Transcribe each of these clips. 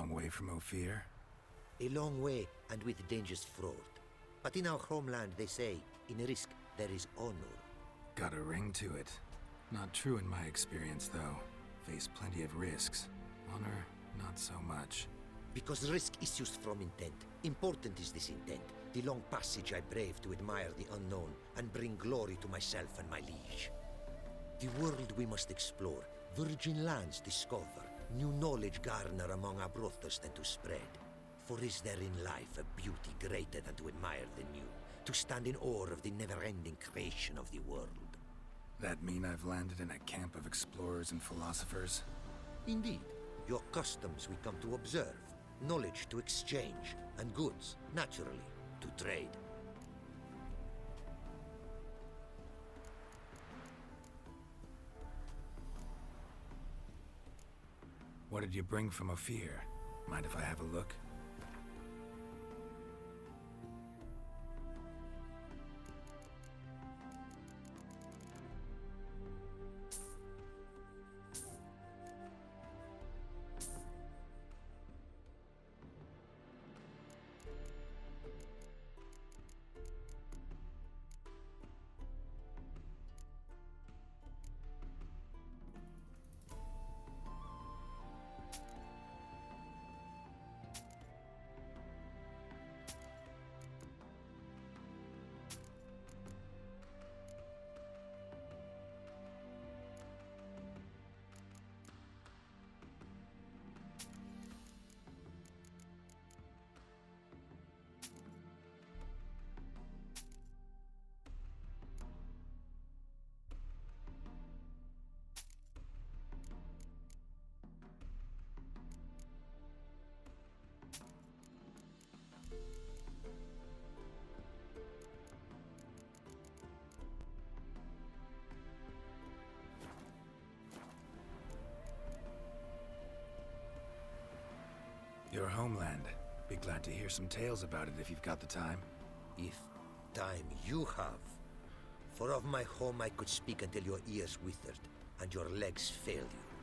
long way from Ofier? A long way, and with dangers fraught. But in our homeland, they say, in risk there is honor. Got a ring to it. Not true in my experience, though. Face plenty of risks. Honor, not so much. Because risk issues from intent. Important is this intent. The long passage I brave to admire the unknown and bring glory to myself and my liege. The world we must explore, virgin lands discover, new knowledge garner among our brothers than to spread. For is there in life a beauty greater than to admire the new, to stand in awe of the never-ending creation of the world? That mean I've landed in a camp of explorers and philosophers? Indeed. Your customs we come to observe, knowledge to exchange, and goods, naturally, to trade. What did you bring from Ofier? Mind if I have a look? Your homeland. Be glad to hear some tales about it if you've got the time. If time you have. For of my home I could speak until your ears withered, and your legs failed you.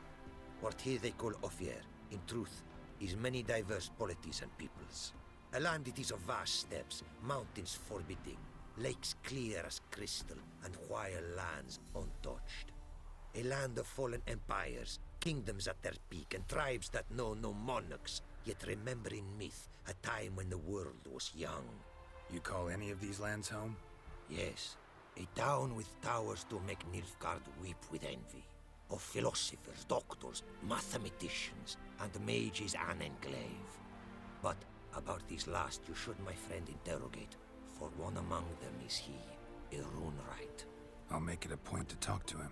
What here they call Ofier, in truth, is many diverse polities and peoples. A land it is of vast steppes, mountains forbidding, lakes clear as crystal, and wild lands untouched. A land of fallen empires, kingdoms at their peak, and tribes that know no monarchs, yet remember in myth a time when the world was young. You call any of these lands home? Yes, a town with towers to make Nilfgaard weep with envy. Of philosophers, doctors, mathematicians, and mages an enclave. But about these last you should, my friend, interrogate, for one among them is he, a runewright. I'll make it a point to talk to him.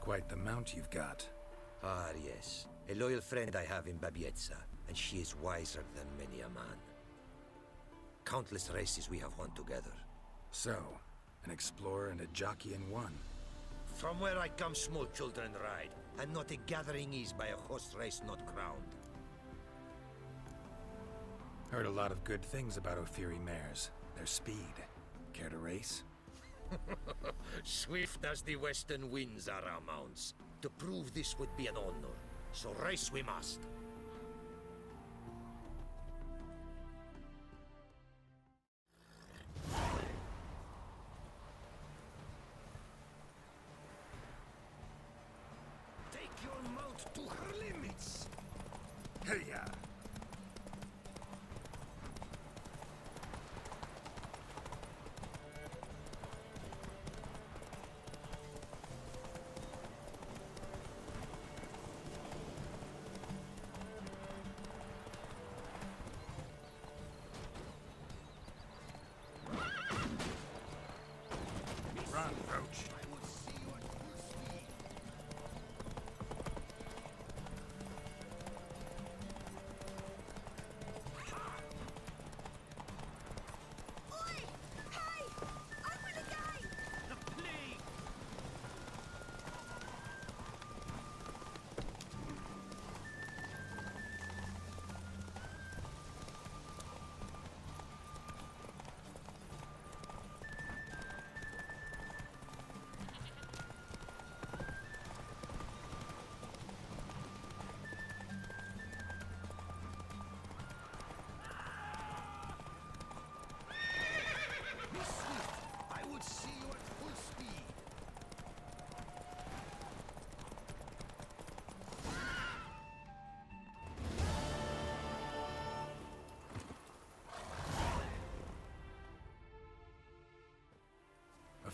Quite the mount you've got. Ah, yes. A loyal friend I have in Babietza, and she is wiser than many a man. Countless races we have won together. So, an explorer and a jockey in one. From where I come, small children ride, and not a gathering is by a horse race not crowned. Heard a lot of good things about Ofieri mares. Their speed. Care to race? Swift as the western winds are our mounts. To prove this would be an honor, so race we must. Take your mount to her limits! Hey-ya!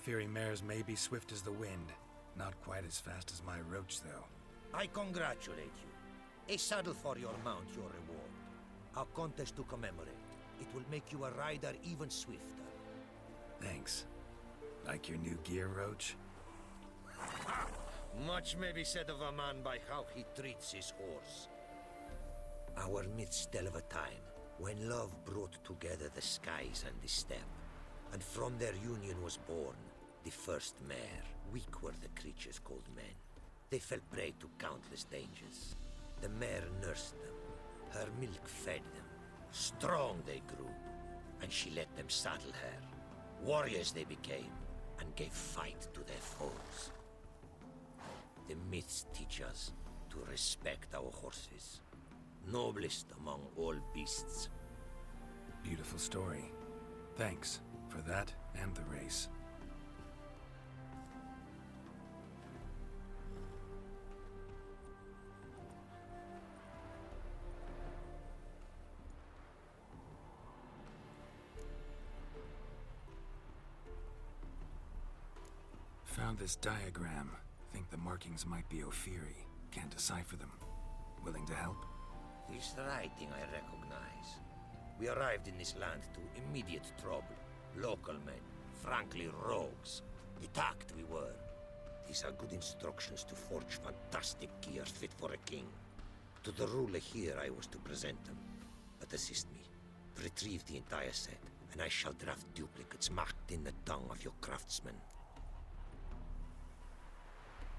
Ofieri mares may be swift as the wind. Not quite as fast as my roach, though. I congratulate you. A saddle for your mount, your reward. A contest to commemorate. It will make you a rider even swifter. Thanks. Like your new gear, Roach? Much may be said of a man by how he treats his horse. Our myths tell of a time when love brought together the skies and the steppe, and from their union was born the first mare. Weak were the creatures called men. They fell prey to countless dangers. The mare nursed them. Her milk fed them. Strong they grew, and she let them saddle her. Warriors they became, and gave fight to their foes. The myths teach us to respect our horses, noblest among all beasts. Beautiful story. Thanks for that and the race. Found this diagram. Think the markings might be Ofieri. Can't decipher them. Willing to help? This writing I recognize. We arrived in this land to immediate trouble. Local men, frankly rogues. Attacked we were. These are good instructions to forge fantastic gears fit for a king. To the ruler here I was to present them. But assist me. Retrieve the entire set, and I shall draft duplicates marked in the tongue of your craftsmen.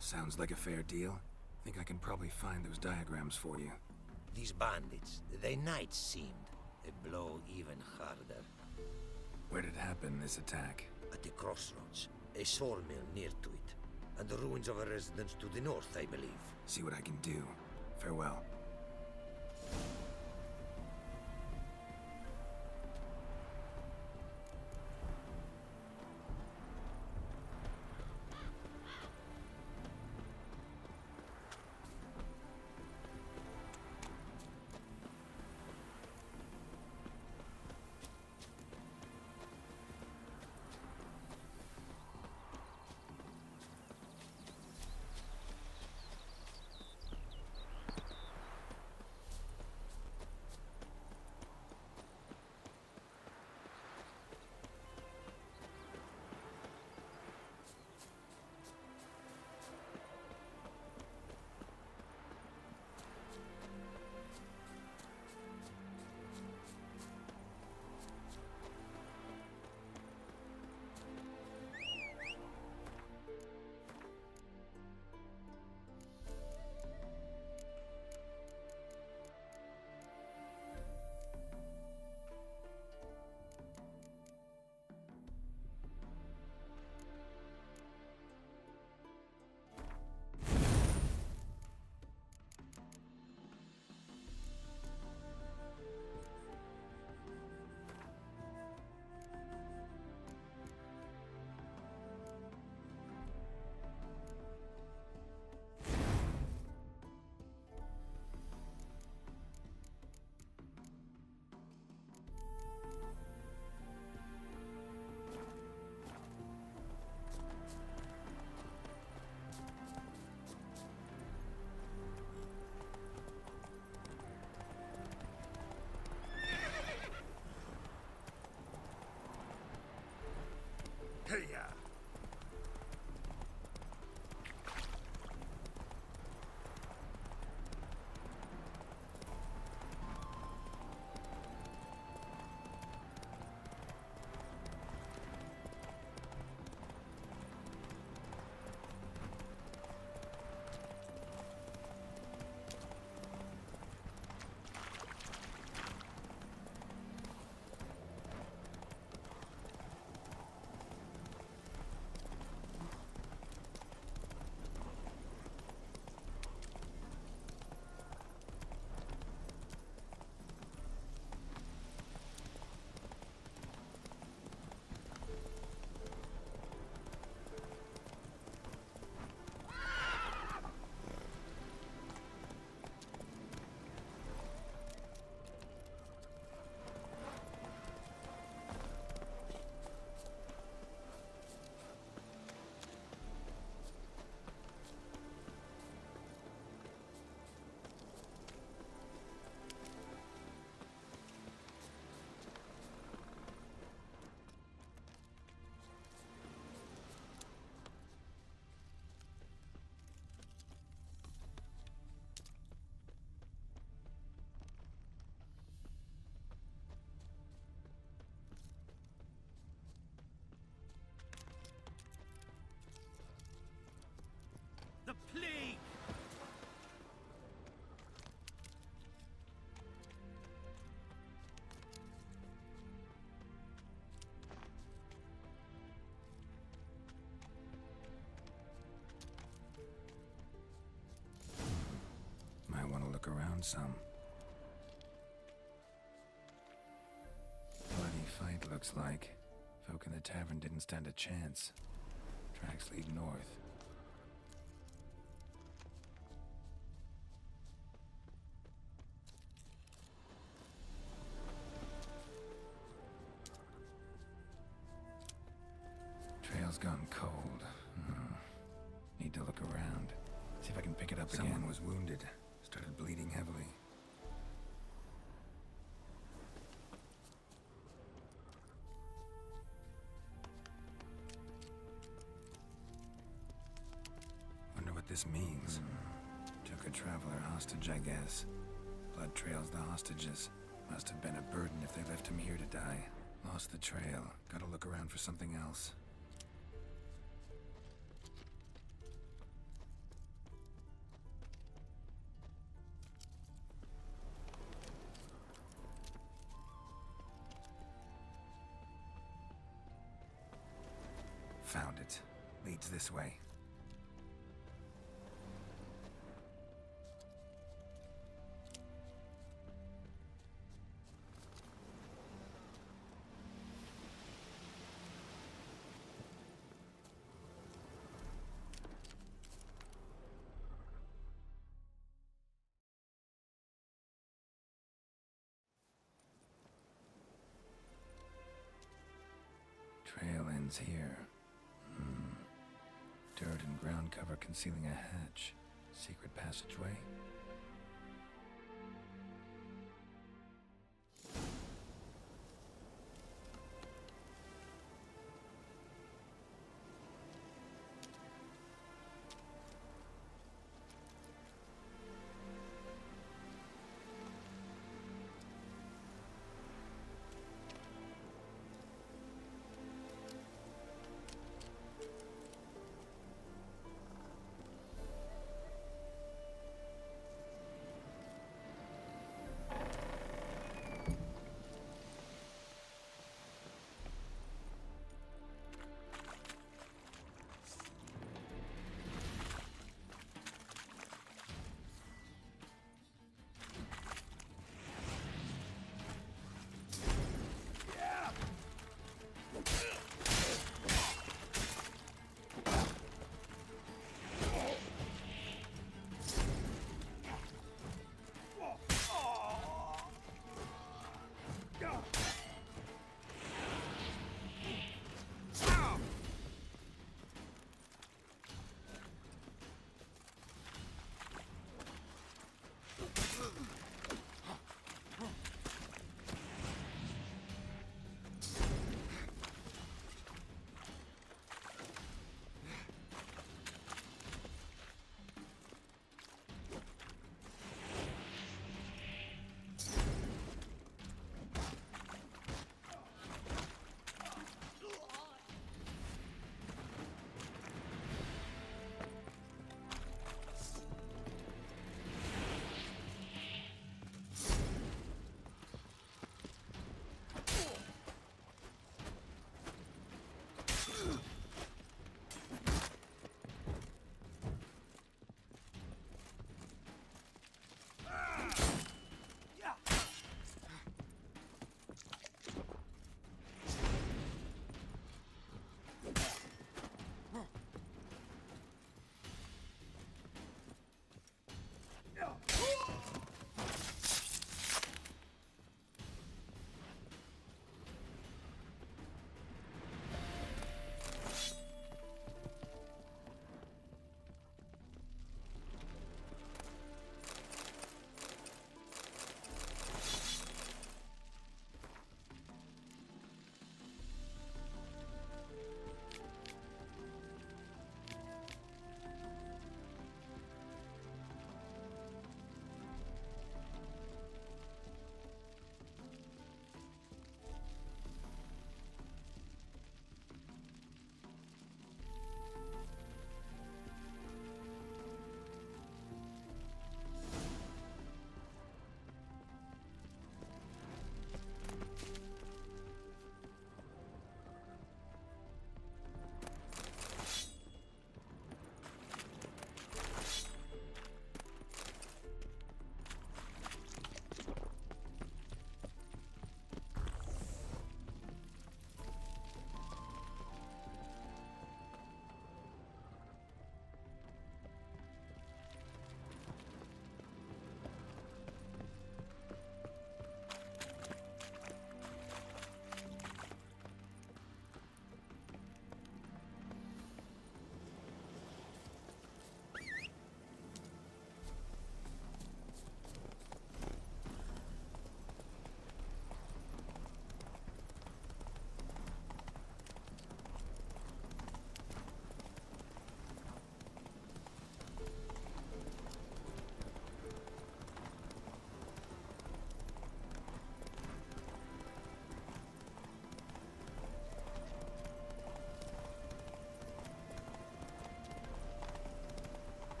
Sounds like a fair deal. Think I can probably find those diagrams for you. These bandits, they knights seemed. They blow even harder. Where did it happen, this attack? At the crossroads. A sawmill near to it. And the ruins of a residence to the north, I believe. See what I can do. Farewell. found some. Bloody fight, looks like. Folk in the tavern didn't stand a chance. Tracks lead north. Trail's gone cold. Need to look around. See if I can pick it up again. Someone was wounded. Started bleeding heavily. Wonder what this means. Took a traveler hostage, I guess. Blood trails the hostages. Must have been a burden if they left him here to die. Lost the trail. Gotta look around for something else. Found it. Leads this way. Trail ends here. Dirt and ground cover concealing a hatch. Secret passageway.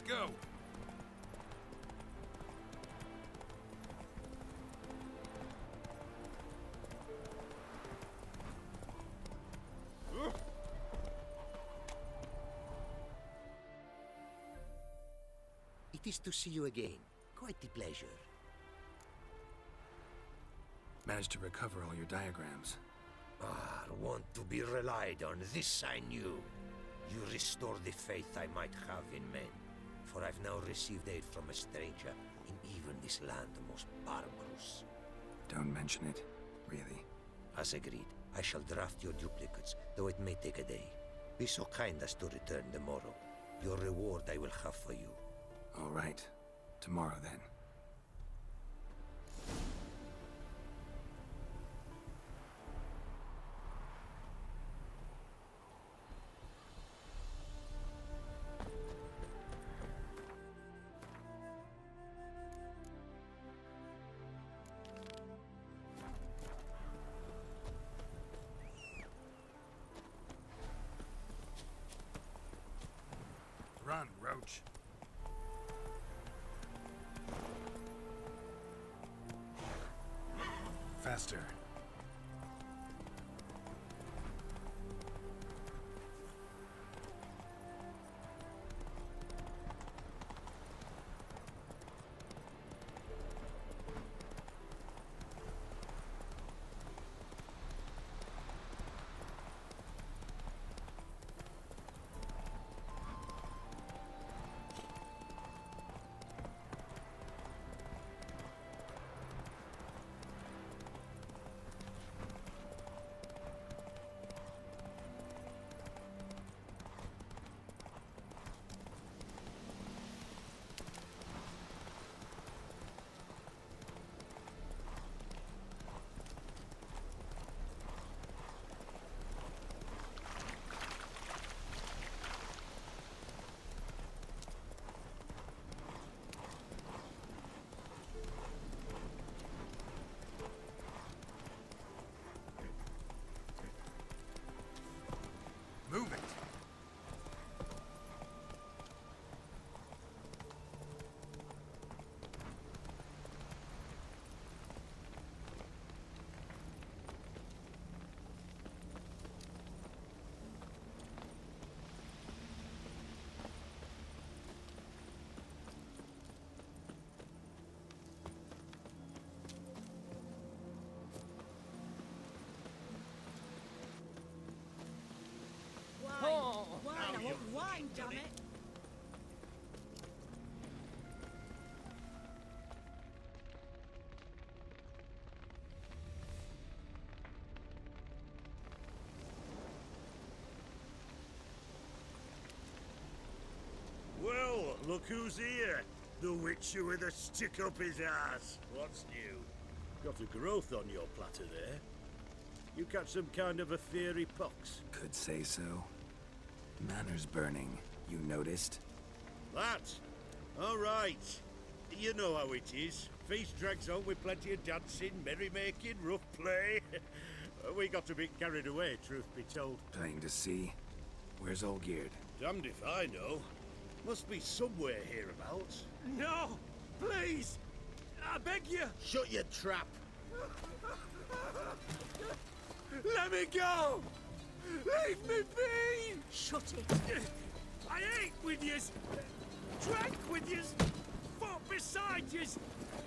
go! It is to see you again. Quite the pleasure. Managed to recover all your diagrams. Ah, want to be relied on. This I knew. You restore the faith I might have in men. For I've now received aid from a stranger in even this land most barbarous. Don't mention it, really. As agreed, I shall draft your duplicates, though it may take a day. Be so kind as to return tomorrow. Your reward I will have for you. All right. Tomorrow, then. Run, Roach. Faster. Move it! Wine, I want wine, damn it! Well, look who's here. The Witcher with a stick up his ass. What's new? Got a growth on your platter there. You catch some kind of Ofieri pox? Could say so. Manor's burning. You noticed? That? All right. You know how it is. Feast drags on with plenty of dancing, merrymaking, rough play. We got a bit carried away, truth be told. Playing to see. Where's Olgierd? Damned if I know. Must be somewhere hereabouts. No! Please! I beg you! Shut your trap! Let me go! Leave me be! Shut it! I ate with yous, drank with yous, fought beside yous,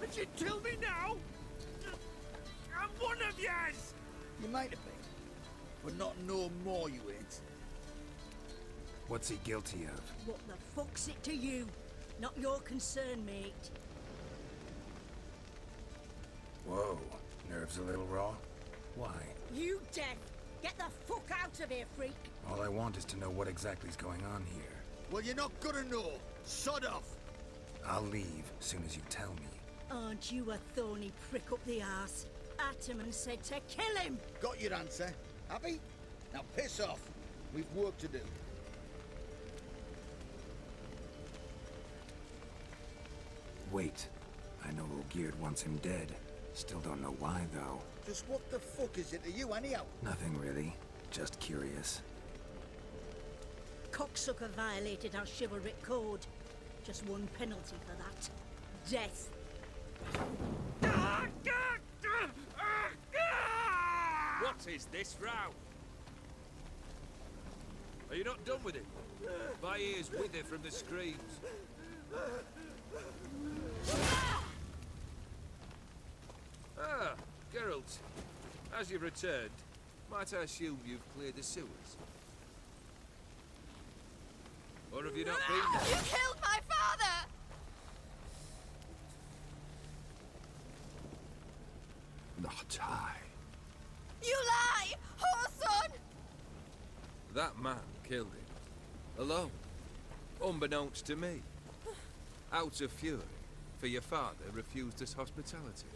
and you kill me now? I'm one of yous! You might have been, but not no more you ain't. What's he guilty of? What the fuck's it to you? Not your concern, mate. Whoa. Nerves a little raw? Why? You deaf! Get the fuck out of here, freak! All I want is to know what exactly is going on here. Well, you're not gonna know. Sod off. I'll leave as soon as you tell me. Aren't you a thorny prick up the arse? Ataman said to kill him! Got your answer. Happy? Now piss off. We've work to do. Wait. I know Olgierd wants him dead. Still don't know why, though. Just what the fuck is it to you, anyhow? Nothing really. Just curious. Cocksucker violated our chivalric code. Just one penalty for that. Death. What is this row? Are you not done with it? My ears wither from the screams. Ah, Geralt. As you've returned, might I assume you've cleared the sewers? Or have you not been there? You killed my father! Not I. You lie! Whoreson! That man killed him. Alone. Unbeknownst to me. Out of fury, for your father refused us hospitality.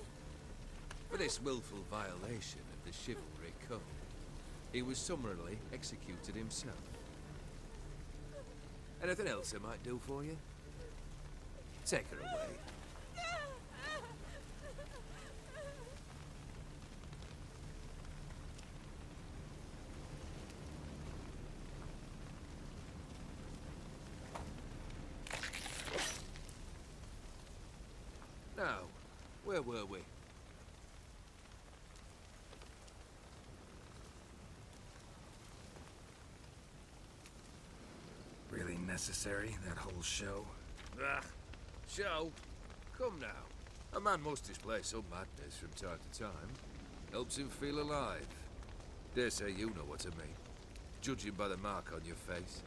For this willful violation of the chivalry code, he was summarily executed himself. Anything else I might do for you? Take her away. Now, where were we? Really necessary, that whole show? Ah, show? Come now. A man must display some madness from time to time. Helps him feel alive. Dare say you know what I mean. Judging by the mark on your face.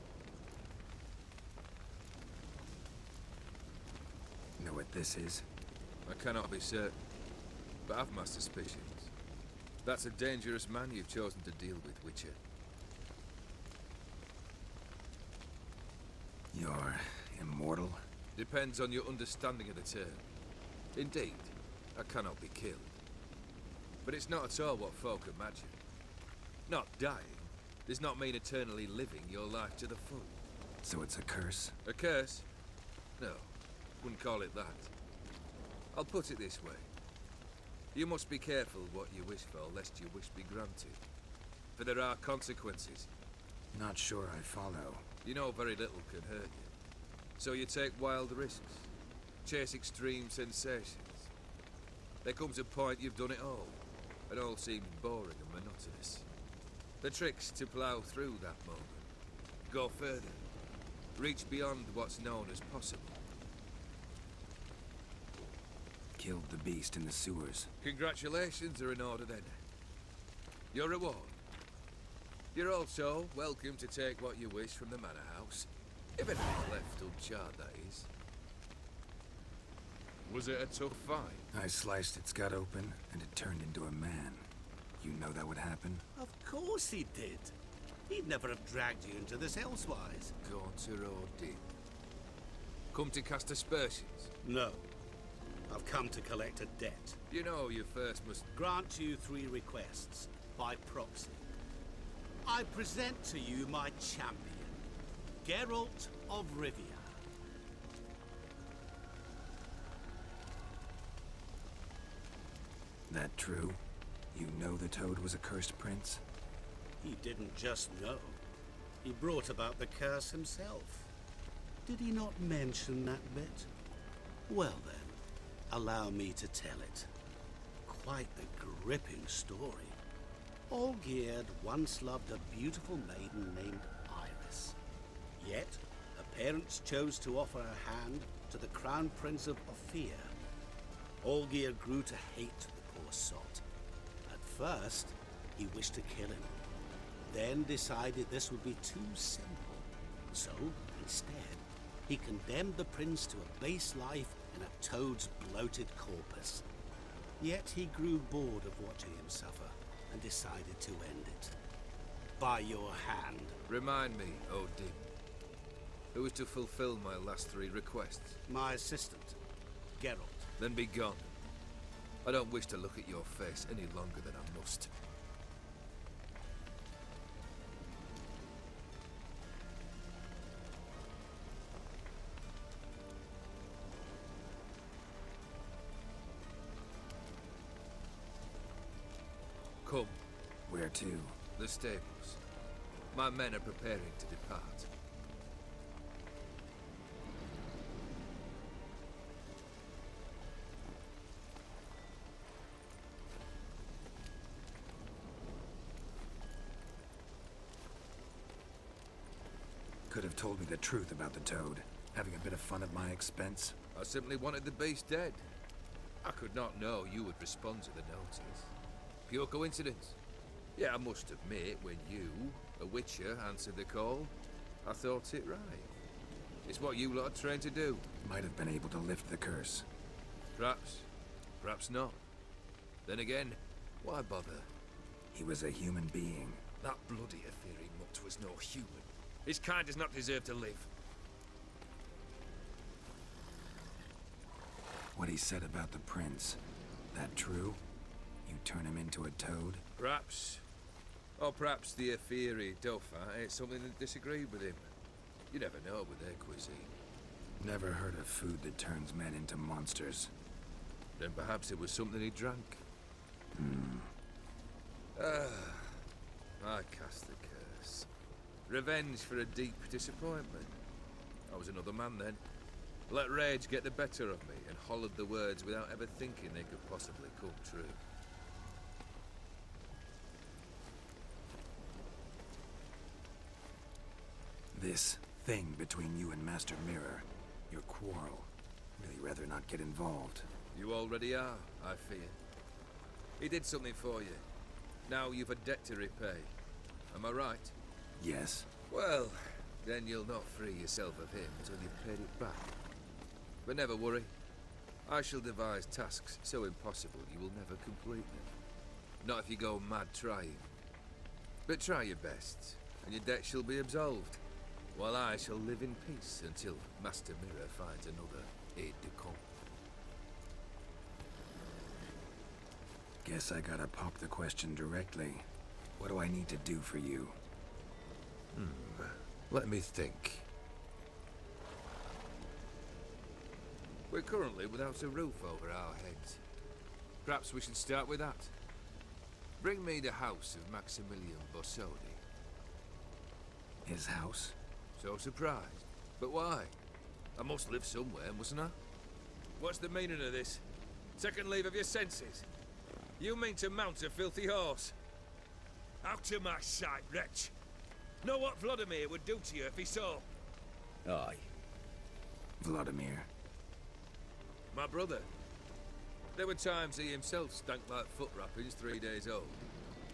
Know what this is? I cannot be certain, but I've my suspicions. That's a dangerous man you've chosen to deal with, Witcher. You're immortal? Depends on your understanding of the term. Indeed, I cannot be killed. But it's not at all what folk imagine. Not dying does not mean eternally living your life to the full. So it's a curse? A curse? No, wouldn't call it that. I'll put it this way. You must be careful what you wish for, lest your wish be granted. For there are consequences. Not sure I follow. You know very little can hurt you. So you take wild risks. Chase extreme sensations. There comes a point you've done it all. And all seems boring and monotonous. The trick's to plough through that moment. Go further. Reach beyond what's known as possible. Killed the beast in the sewers. Congratulations are in order then. Your reward. You're also welcome to take what you wish from the manor house. If anything's left uncharred, that is. Was it a tough fight? I sliced its gut open, and it turned into a man. You know that would happen? Of course he did. He'd never have dragged you into this elsewise. Untitled O Dimm. Come to cast aspersions. No. I've come to collect a debt. You know you first must... Grant you 3 requests, by proxy. I present to you my champion, Geralt of Rivia. That true? You know the Toad was a cursed prince? He didn't just know. He brought about the curse himself. Did he not mention that bit? Well then, allow me to tell it. Quite a gripping story. Olgierd once loved a beautiful maiden named Iris. Yet, her parents chose to offer her hand to the Crown Prince of Ofieri. Olgierd grew to hate the poor sot. At first, he wished to kill him. Then decided this would be too simple. So, instead, he condemned the prince to a base life in a toad's bloated corpus. Yet he grew bored of watching him suffer and decided to end it. By your hand. Remind me, O Dimm. Who is to fulfill my last 3 requests? My assistant, Geralt. Then be gone. I don't wish to look at your face any longer than I must. Come. Where to? The stables. My men are preparing to depart. could have told me the truth about the toad, having a bit of fun at my expense. I simply wanted the beast dead. I could not know you would respond to the notice. Pure coincidence. Yeah, I must admit, when you, a witcher, answered the call, I thought it right. It's what you lot are trained to do. Might have been able to lift the curse. Perhaps. Perhaps not. Then again, why bother? He was a human being. That bloody Ofieri mutt was no human. His kind does not deserve to live. What he said about the prince, that true? You turn him into a toad? Perhaps. Or perhaps the Ofieri Dauphin ate something that disagreed with him. You never know with their cuisine. Never heard of food that turns men into monsters. Then perhaps it was something he drank. I cast the curse. Revenge for a deep disappointment. I was another man then. Let rage get the better of me and hollered the words without ever thinking they could possibly come true. This thing between you and Master Mirror, your quarrel, really rather not get involved. You already are, I fear. He did something for you. Now you've a debt to repay. Am I right? Yes. Well, then you'll not free yourself of him until you've paid it back. But never worry. I shall devise tasks so impossible you will never complete them. Not if you go mad trying. But try your best, and your debt shall be absolved, while I shall live in peace until Master Mirror finds another aide-de-camp. Guess I gotta pop the question directly. What do I need to do for you? Let me think. We're currently without a roof over our heads. Perhaps we should start with that. Bring me the house of Maximilian Borsodi. His house? So surprised. But why? I must live somewhere, mustn't I? What's the meaning of this? Second leave of your senses? You mean to mount a filthy horse? Out of my sight, wretch! Know what Vladimir would do to you if he saw? Aye. Vladimir. My brother. There were times he himself stank like foot wrappings 3 days old.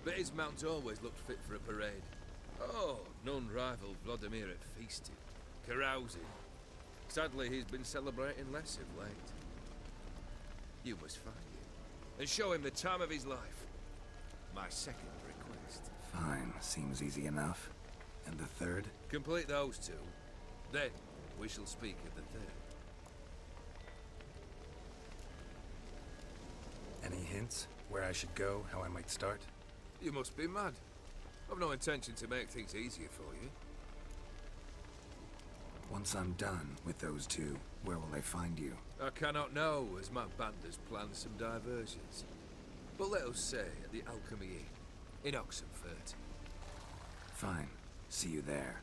But his mount always looked fit for a parade. Oh, none rivaled Vladimir at feasting, carousing. Sadly, he's been celebrating less of late. You must find him, and show him the time of his life. My second request. Fine, seems easy enough. And the third? Complete those two, then we shall speak of the third. Any hints? Where I should go, how I might start? You must be mad. I've no intention to make things easier for you. Once I'm done with those two, where will I find you? I cannot know, as my band has planned some diversions. But let us say at the Alchemy Inn, in Oxenfurt. Fine. See you there.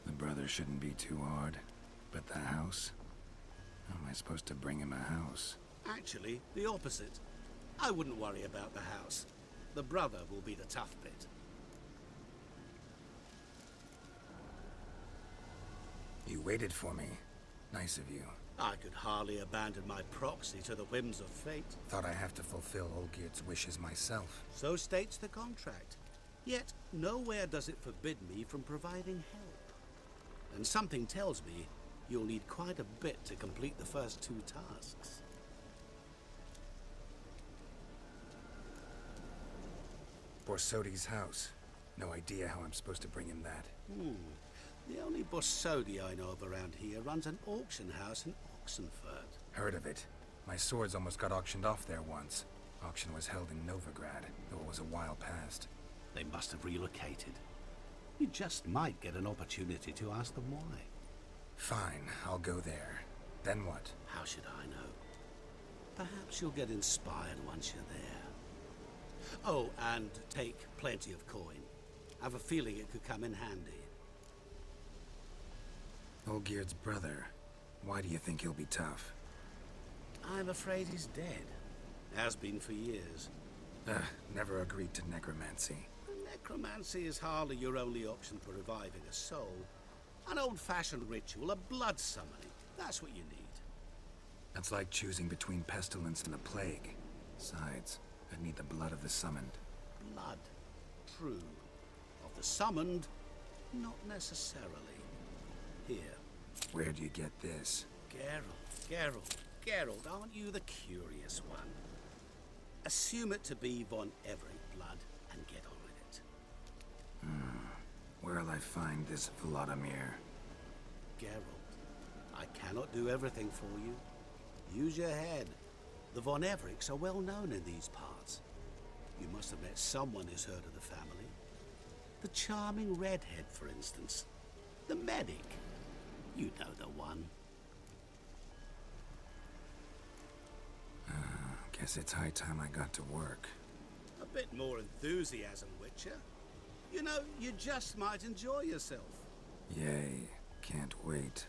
The brother shouldn't be too hard. But the house? How am I supposed to bring him a house? Actually, the opposite. I wouldn't worry about the house. The brother will be the tough bit. You waited for me. Nice of you. I could hardly abandon my proxy to the whims of fate. Thought I have to fulfill Olgierd's wishes myself. So states the contract. Yet, nowhere does it forbid me from providing help. And something tells me you'll need quite a bit to complete the first 2 tasks. Borsodi's house. No idea how I'm supposed to bring him that. The only Borsodi I know of around here runs an auction house in Oxenfurt. Heard of it. My swords almost got auctioned off there once. Auction was held in Novigrad, though it was a while past. They must have relocated. You just might get an opportunity to ask them why. Fine, I'll go there. Then what? How should I know? Perhaps you'll get inspired once you're there. Oh, and take plenty of coin. I have a feeling it could come in handy. Olgierd's brother. Why do you think he'll be tough? I'm afraid he's dead. Has been for years. Never agreed to necromancy. Necromancy is hardly your only option for reviving a soul. An old-fashioned ritual, a blood summoning. That's what you need. That's like choosing between pestilence and the plague. Besides, I'd need the blood of the summoned. Blood. True. Of the summoned, not necessarily. Here. Where do you get this? Geralt, aren't you the curious one? Assume it to be von EVEREC blood and get on with it. Where'll I find this Vladimir? Geralt, I cannot do everything for you. Use your head. The von EVERECs are well known in these parts. You must have met someone who's heard of the family. The charming redhead, for instance. The medic. You know the one. Guess it's high time I got to work. A bit more enthusiasm, Witcher. You know, you just might enjoy yourself. Yay. Can't wait.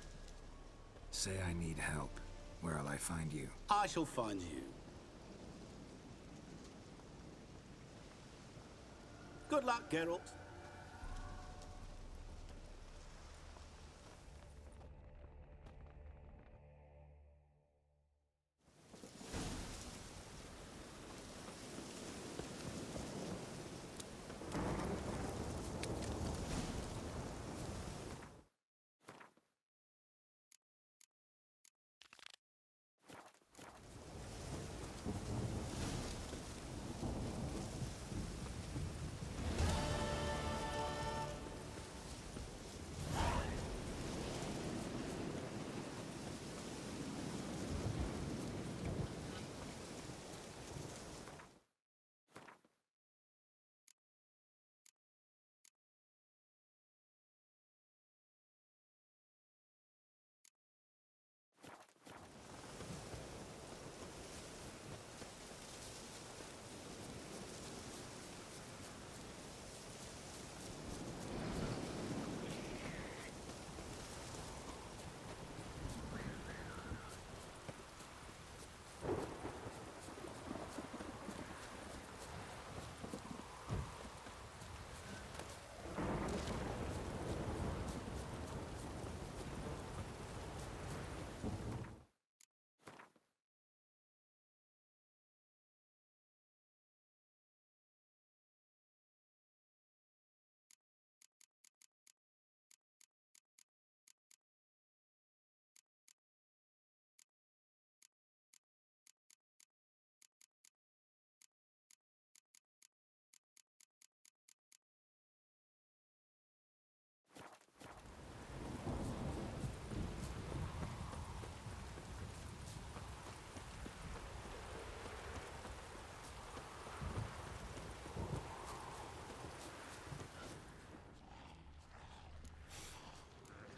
Say I need help. Where'll I find you? I shall find you. Good luck, Geralt.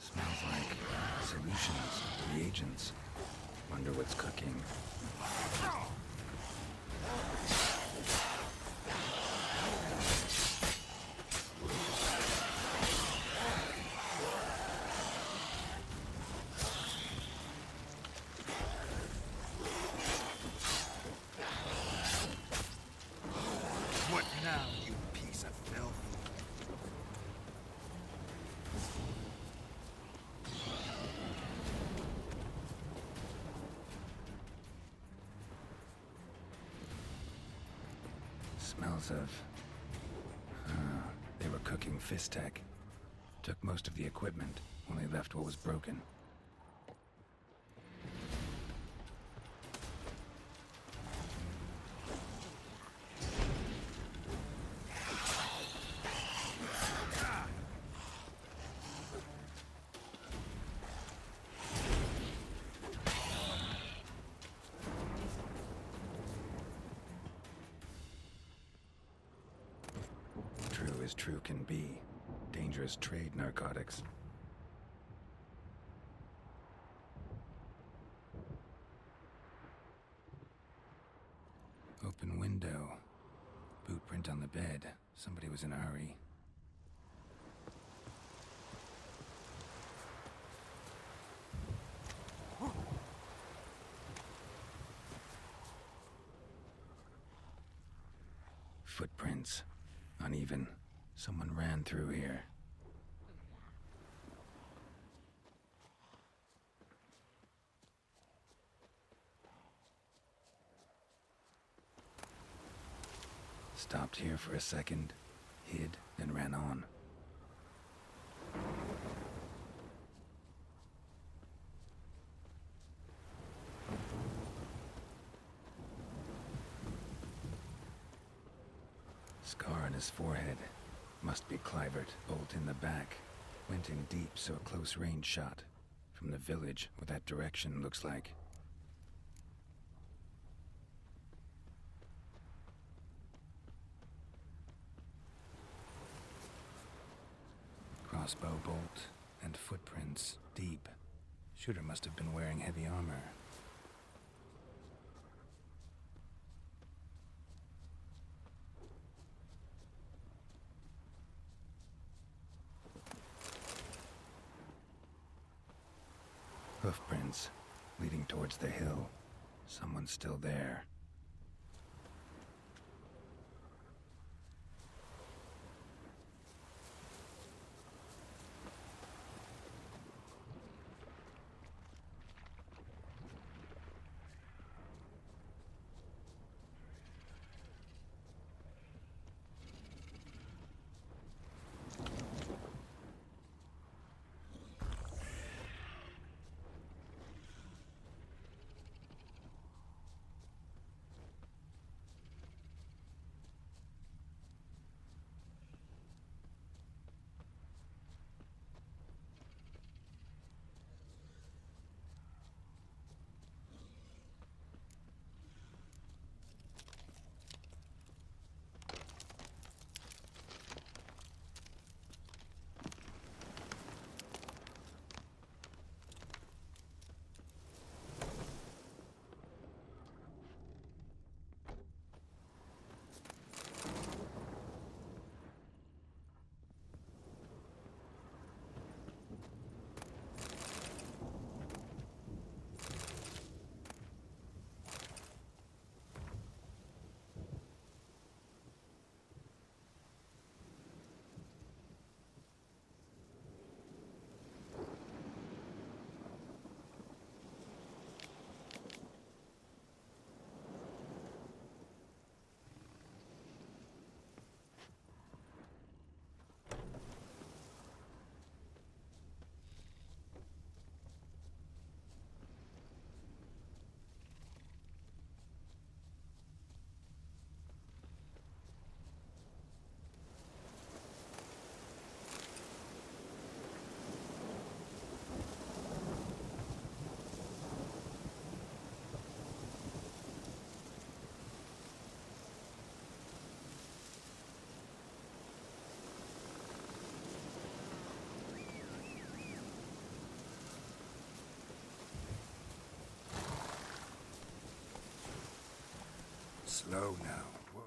Smells like solutions, reagents. Wonder what's cooking. What now, you piece of filth? Smells of... they were cooking fisstech. Took most of the equipment, only left what was broken. True as true can be. Dangerous trade, narcotics. Open window. Boot print on the bed. Somebody was in a hurry. Footprints. Uneven. Someone ran through here. Stopped here for a second, hid, then ran on. Scar on his forehead. Must be Clivert, bolt in the back. Went in deep, so a close range shot. From the village, what that direction looks like. Crossbow bolt and footprints deep. Shooter must have been wearing heavy armor. Hoofprints leading towards the hill. Someone's still there. Slow now. Whoa.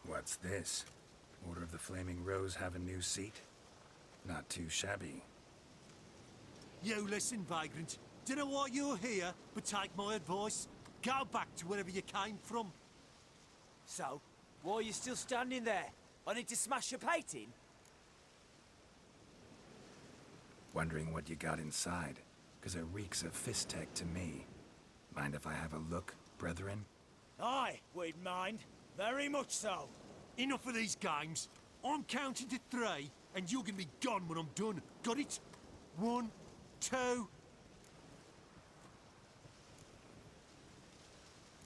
What's this? Order of the Flaming Rose have a new seat? Not too shabby. You listen, vagrant. Dunno what you're here, but take my advice. Go back to wherever you came from. So, why are you still standing there? I need to smash your painting? Wondering what you got inside, because it reeks of fisstech to me. Mind if I have a look, brethren? Aye, we'd mind. Very much so. Enough of these games. I'm counting to 3, and you're gonna be gone when I'm done. Got it? 1, 2...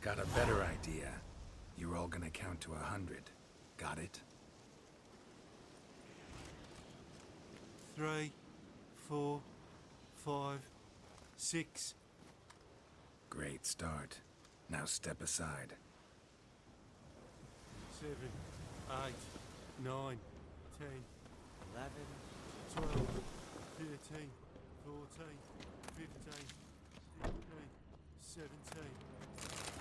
Got a better idea. You're all gonna count to 100. Got it? 3, 4, 5, 6. Great start. Now step aside. 7, 8, 9, 10, 11, 12, 13, 14, 15, 16, 17,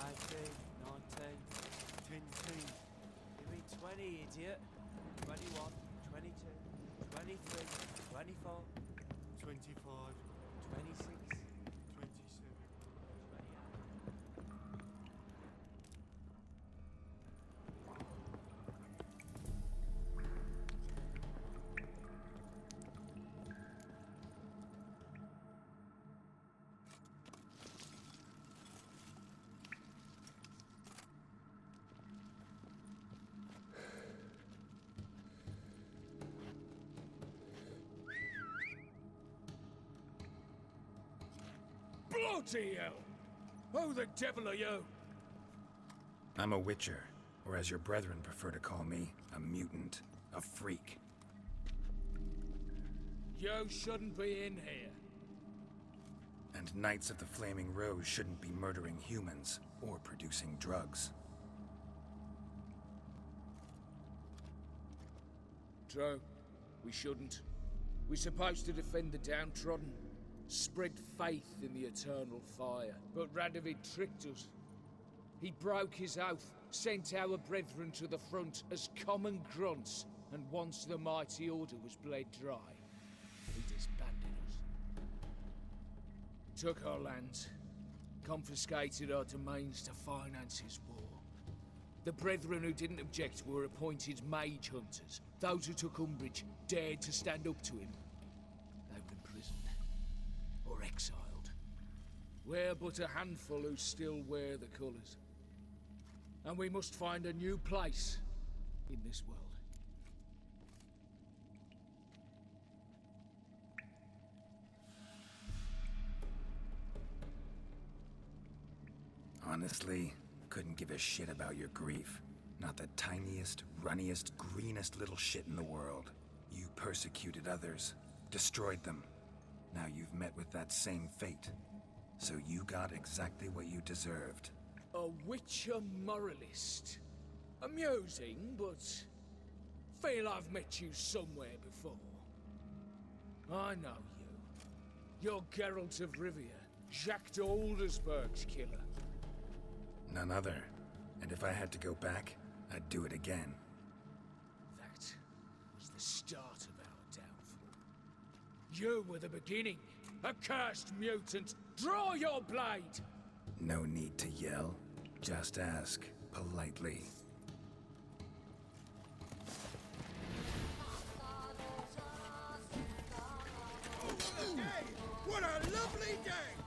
18, 19, 20. Give me 20, idiot. 21, 22, 23, 24, 25, 26, 27. Bloody hell! Who the devil are you? I'm a witcher, or as your brethren prefer to call me, a mutant, a freak. You shouldn't be in here. And Knights of the Flaming Rose shouldn't be murdering humans or producing drugs. True. We shouldn't. We're supposed to defend the downtrodden, spread faith in the eternal fire. But Radovid tricked us. He broke his oath, sent our brethren to the front as common grunts, and once the mighty order was bled dry, he disbanded us. Took our lands, confiscated our domains to finance his war. The brethren who didn't object were appointed mage hunters. Those who took umbrage dared to stand up to him. They were imprisoned or exiled. We're but a handful who still wear the colours. And we must find a new place in this world. Honestly, couldn't give a shit about your grief. Not the tiniest, runniest, greenest little shit in the world. You persecuted others, destroyed them. Now you've met with that same fate. So you got exactly what you deserved. A witcher moralist. Amusing, but feel I've met you somewhere before. I know you. You're Geralt of Rivia, Jacques de Aldersberg's killer. None other. And if I had to go back, I'd do it again. That was the start of our downfall. You were the beginning. A cursed mutant. Draw your blade! No need to yell. Just ask, politely. What a lovely day!